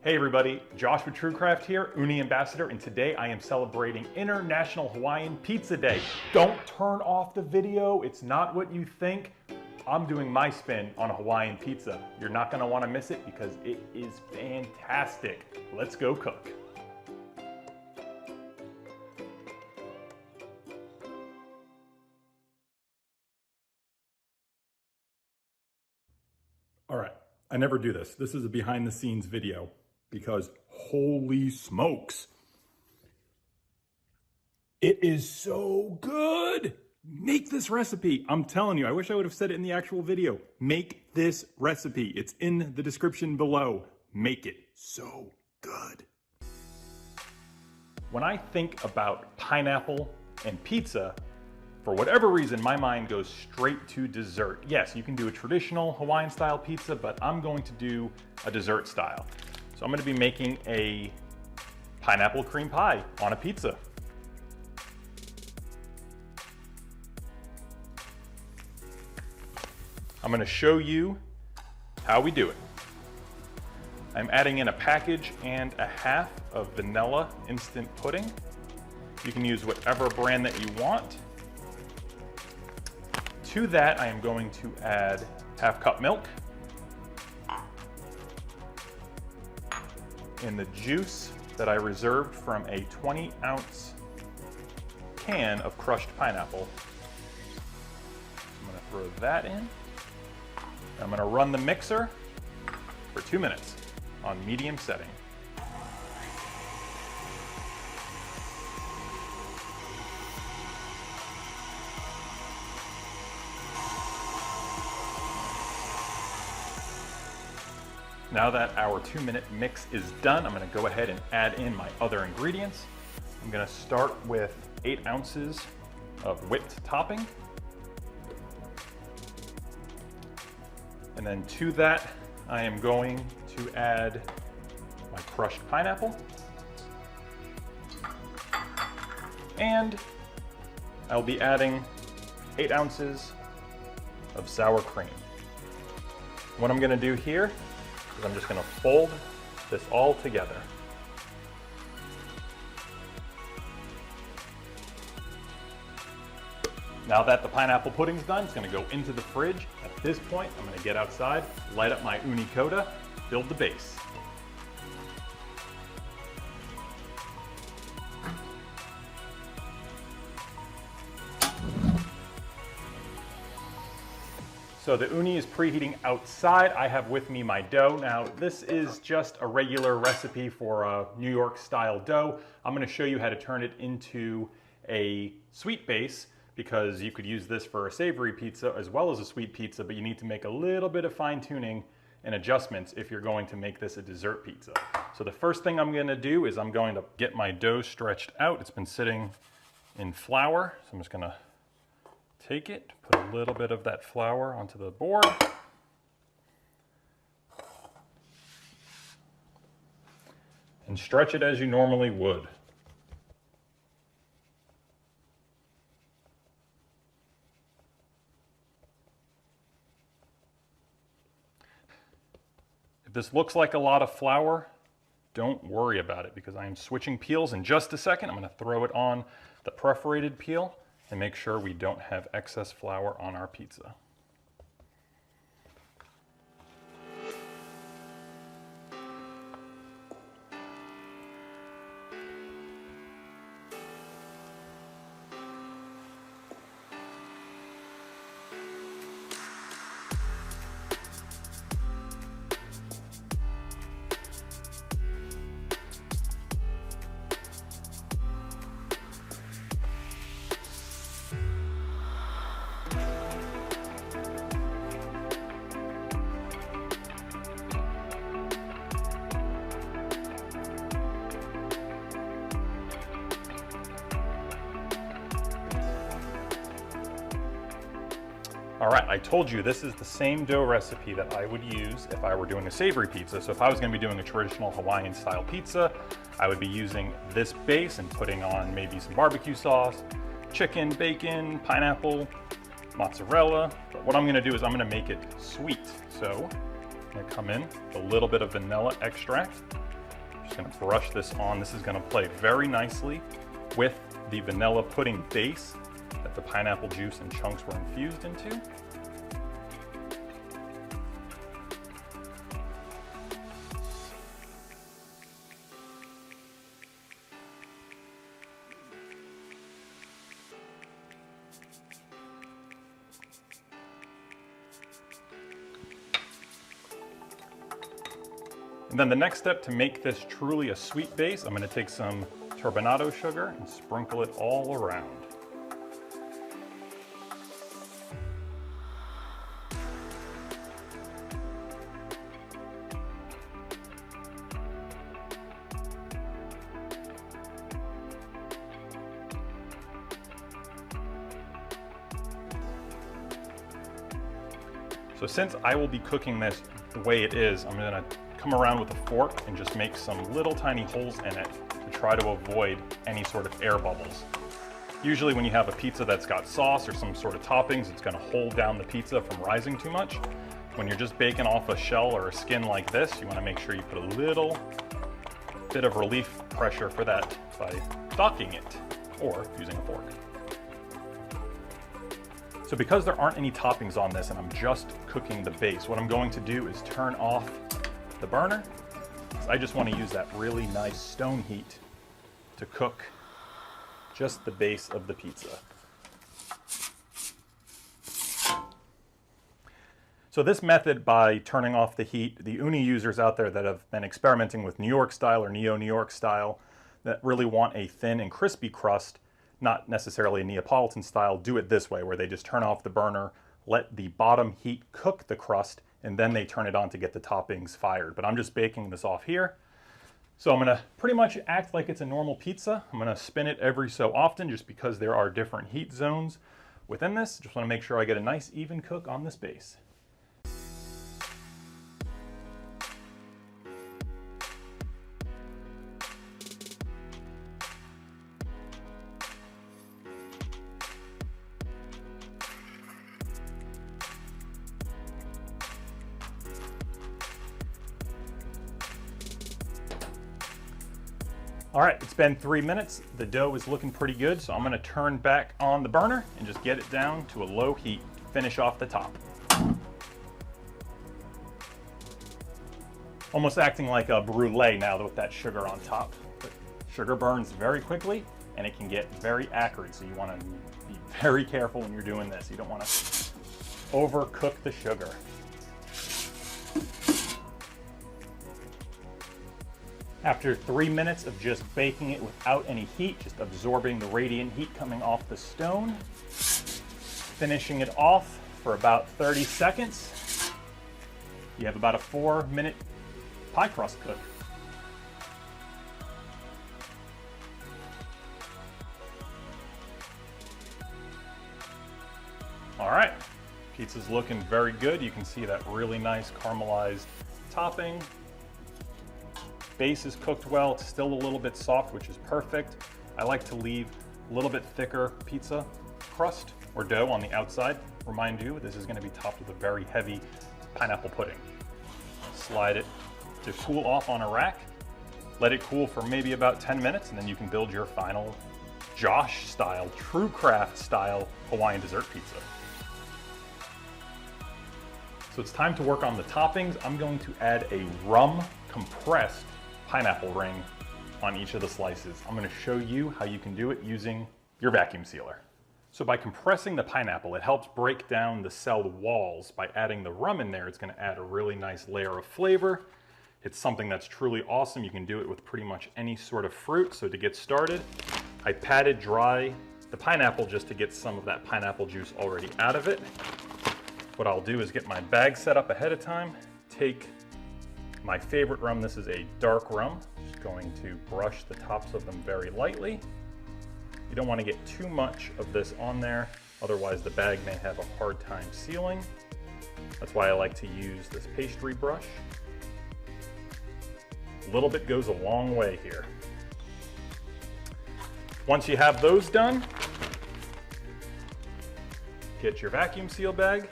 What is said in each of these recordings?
Hey everybody, Josh with TrueCraft here, Ooni Ambassador, and today I am celebrating International Hawaiian Pizza Day. Don't turn off the video, it's not what you think. I'm doing my spin on a Hawaiian pizza. You're not gonna wanna miss it because it is fantastic. Let's go cook. All right, I never do this. This is a behind the scenes video because holy smokes, it is so good. Make this recipe. I'm telling you, I wish I would have said it in the actual video. Make this recipe. It's in the description below. Make it so good. When I think about pineapple and pizza, for whatever reason, my mind goes straight to dessert. Yes, you can do a traditional Hawaiian style pizza, but I'm going to do a dessert style. So I'm going to be making a pineapple cream pie on a pizza. I'm going to show you how we do it. I'm adding in a package and a half of vanilla instant pudding. You can use whatever brand that you want. To that, I am going to add half cup milk and the juice that I reserved from a 20-ounce can of crushed pineapple. I'm gonna throw that in. I'm gonna run the mixer for 2 minutes on medium setting. Now that our 2-minute mix is done, I'm gonna go ahead and add in my other ingredients. I'm gonna start with 8 ounces of whipped topping. And then to that, I am going to add my crushed pineapple. And I'll be adding 8 ounces of sour cream. What I'm gonna do here, I'm just going to fold this all together. Now that the pineapple pudding's done, it's going to go into the fridge. At this point, I'm going to get outside, light up my Ooni Koda, build the base. So the Ooni is preheating outside. I have with me my dough. Now this is just a regular recipe for a New York style dough. I'm gonna show you how to turn it into a sweet base because you could use this for a savory pizza as well as a sweet pizza, but you need to make a little bit of fine tuning and adjustments if you're going to make this a dessert pizza. So the first thing I'm gonna do is I'm going to get my dough stretched out. It's been sitting in flour, so I'm just gonna take it, put a little bit of that flour onto the board. And stretch it as you normally would. If this looks like a lot of flour, don't worry about it because I am switching peels in just a second. I'm going to throw it on the perforated peel and make sure we don't have excess flour on our pizza. All right, I told you this is the same dough recipe that I would use if I were doing a savory pizza. So if I was gonna be doing a traditional Hawaiian style pizza, I would be using this base and putting on maybe some barbecue sauce, chicken, bacon, pineapple, mozzarella. But what I'm gonna do is I'm gonna make it sweet. So I'm gonna come in with a little bit of vanilla extract. Just gonna brush this on. This is gonna play very nicely with the vanilla pudding base that the pineapple juice and chunks were infused into. And then the next step to make this truly a sweet base, I'm going to take some turbinado sugar and sprinkle it all around. So since I will be cooking this the way it is, I'm going to come around with a fork and just make some little tiny holes in it to try to avoid any sort of air bubbles. Usually when you have a pizza that's got sauce or some sort of toppings, it's going to hold down the pizza from rising too much. When you're just baking off a shell or a skin like this, you want to make sure you put a little bit of relief pressure for that by docking it or using a fork. So because there aren't any toppings on this and I'm just cooking the base, what I'm going to do is turn off the burner. I just want to use that really nice stone heat to cook just the base of the pizza. So this method, by turning off the heat, the Ooni users out there that have been experimenting with New York style or Neo-New York style that really want a thin and crispy crust, not necessarily a Neapolitan style, do it this way, where they just turn off the burner, let the bottom heat cook the crust, and then they turn it on to get the toppings fired. But I'm just baking this off here. So I'm gonna pretty much act like it's a normal pizza. I'm gonna spin it every so often just because there are different heat zones within this. Just wanna make sure I get a nice even cook on this base. All right, it's been 3 minutes. The dough is looking pretty good, so I'm gonna turn back on the burner and just get it down to a low heat, finish off the top. Almost acting like a brulee now with that sugar on top. But sugar burns very quickly and it can get very acrid, so you wanna be very careful when you're doing this. You don't wanna overcook the sugar. After 3 minutes of just baking it without any heat, just absorbing the radiant heat coming off the stone, finishing it off for about 30 seconds, you have about a 4-minute pie crust cook. All right, pizza's looking very good. You can see that really nice caramelized topping. Base is cooked well, it's still a little bit soft, which is perfect. I like to leave a little bit thicker pizza crust or dough on the outside. Remind you, this is gonna be topped with a very heavy pineapple pudding. Slide it to cool off on a rack. Let it cool for maybe about 10 minutes, and then you can build your final Josh style, true craft style Hawaiian dessert pizza. So it's time to work on the toppings. I'm going to add a rum compressed pineapple ring on each of the slices. I'm going to show you how you can do it using your vacuum sealer. So by compressing the pineapple, it helps break down the cell walls. By adding the rum in there, it's going to add a really nice layer of flavor. It's something that's truly awesome. You can do it with pretty much any sort of fruit. So to get started, I patted dry the pineapple just to get some of that pineapple juice already out of it. What I'll do is get my bag set up ahead of time, take my favorite rum. This is a dark rum. Just going to brush the tops of them very lightly. You don't want to get too much of this on there, otherwise the bag may have a hard time sealing. That's why I like to use this pastry brush. A little bit goes a long way here. Once you have those done, get your vacuum seal bag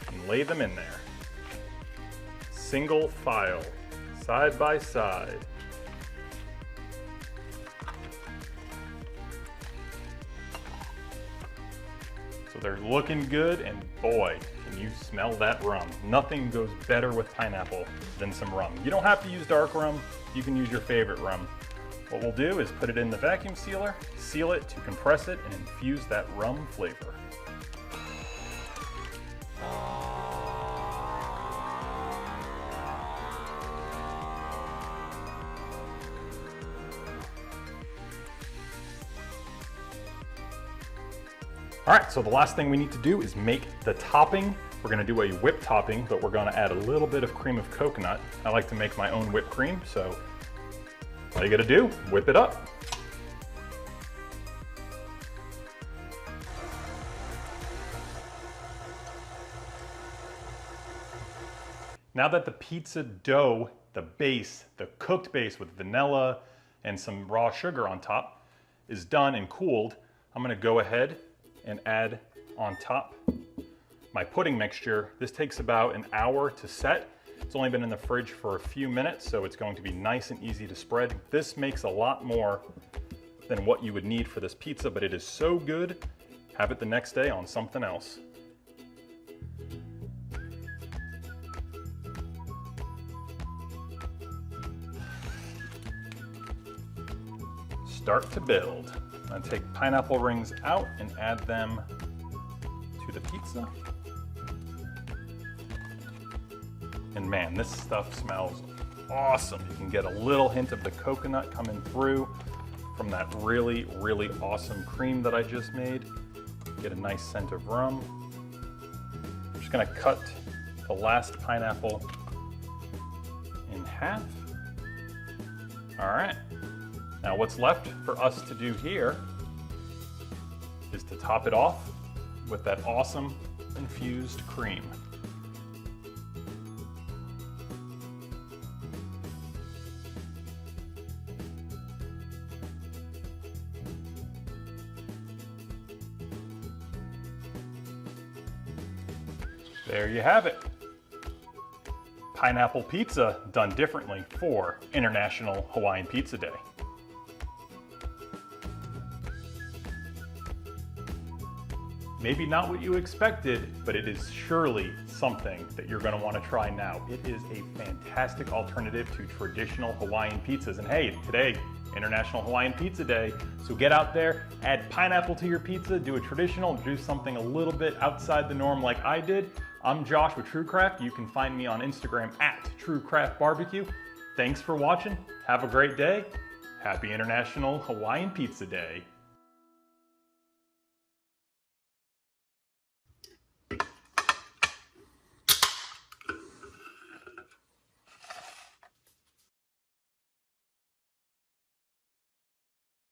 and lay them in there. Single file, side by side. So they're looking good, and boy, can you smell that rum. Nothing goes better with pineapple than some rum. You don't have to use dark rum, you can use your favorite rum. What we'll do is put it in the vacuum sealer, seal it to compress it, and infuse that rum flavor. All right, so the last thing we need to do is make the topping. We're gonna do a whipped topping, but we're gonna add a little bit of cream of coconut. I like to make my own whipped cream, so all you gotta do, whip it up. Now that the pizza dough, the base, the cooked base with vanilla and some raw sugar on top is done and cooled, I'm gonna go ahead and add on top my pudding mixture. This takes about an hour to set. It's only been in the fridge for a few minutes, so it's going to be nice and easy to spread. This makes a lot more than what you would need for this pizza, but it is so good, have it the next day on something else. Start to build. I'm gonna take pineapple rings out and add them to the pizza. And man, this stuff smells awesome. You can get a little hint of the coconut coming through from that really, really awesome cream that I just made. Get a nice scent of rum. I'm just gonna cut the last pineapple in half. All right. Now what's left for us to do here is to top it off with that awesome infused cream. There you have it. Pineapple pizza done differently for International Hawaiian Pizza Day. Maybe not what you expected, but it is surely something that you're gonna wanna try now. It is a fantastic alternative to traditional Hawaiian pizzas. And hey, today, International Hawaiian Pizza Day, so get out there, add pineapple to your pizza, do a traditional, do something a little bit outside the norm like I did. I'm Josh with TrueCraft. You can find me on Instagram at TrueCraftBarbecue. Thanks for watching. Have a great day. Happy International Hawaiian Pizza Day.